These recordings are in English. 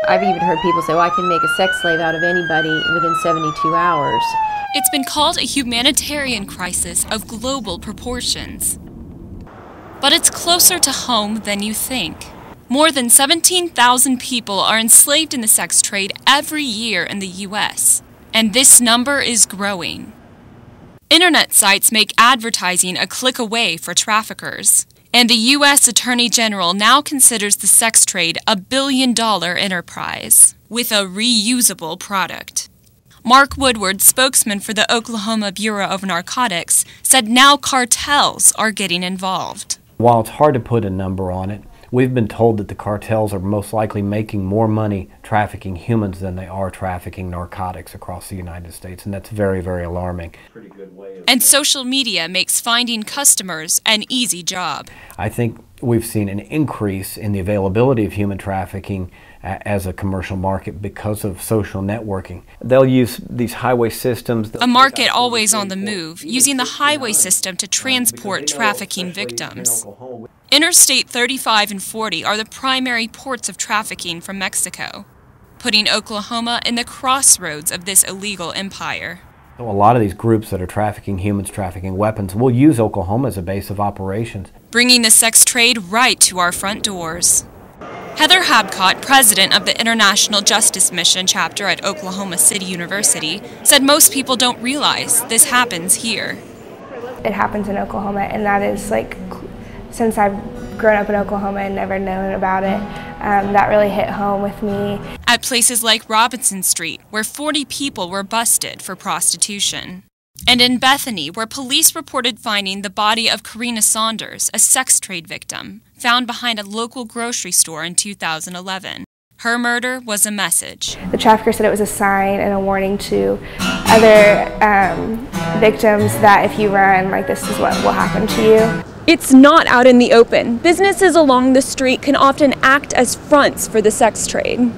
I've even heard people say, well, I can make a sex slave out of anybody within 72 hours. It's been called a humanitarian crisis of global proportions. But it's closer to home than you think. More than 17,000 people are enslaved in the sex trade every year in the U.S., and this number is growing. Internet sites make advertising a click away for traffickers, and the U.S. Attorney General now considers the sex trade a billion-dollar enterprise with a reusable product. Mark Woodward, spokesman for the Oklahoma Bureau of Narcotics, said now cartels are getting involved. While it's hard to put a number on it, we've been told that the cartels are most likely making more money trafficking humans than they are trafficking narcotics across the United States, and that's very, very alarming. And social media makes finding customers an easy job. I think we've seen an increase in the availability of human trafficking as a commercial market because of social networking. They'll use these highway systems. A market always on the move, using the highway system to transport trafficking victims. Interstate 35 and 40 are the primary ports of trafficking from Mexico, putting Oklahoma in the crossroads of this illegal empire. A lot of these groups that are trafficking humans, trafficking weapons, will use Oklahoma as a base of operations, bringing the sex trade right to our front doors. Heather Habcott, president of the International Justice Mission chapter at Oklahoma City University, said most people don't realize this happens here. It happens in Oklahoma, and that is since I've grown up in Oklahoma and never known about it, that really hit home with me. At places like Robinson Street, where 40 people were busted for prostitution. And in Bethany, where police reported finding the body of Karina Saunders, a sex trade victim, found behind a local grocery store in 2011. Her murder was a message. The trafficker said it was a sign and a warning to other victims that if you run, this is what will happen to you. It's not out in the open. Businesses along the street can often act as fronts for the sex trade.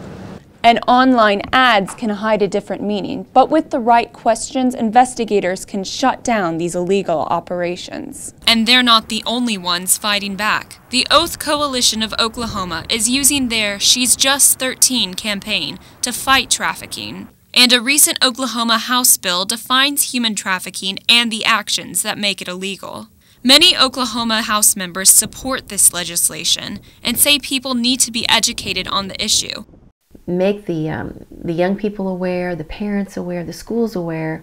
And online ads can hide a different meaning, but with the right questions, investigators can shut down these illegal operations. And they're not the only ones fighting back. The Oath Coalition of Oklahoma is using their She's Just 13 campaign to fight trafficking. And a recent Oklahoma House bill defines human trafficking and the actions that make it illegal. Many Oklahoma House members support this legislation and say people need to be educated on the issue. Make the young people aware, the parents aware, the schools aware,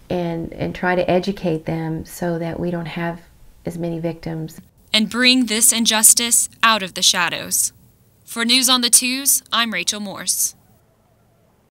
and try to educate them so that we don't have as many victims. And bring this injustice out of the shadows. For News on the Twos, I'm Rachel Morse.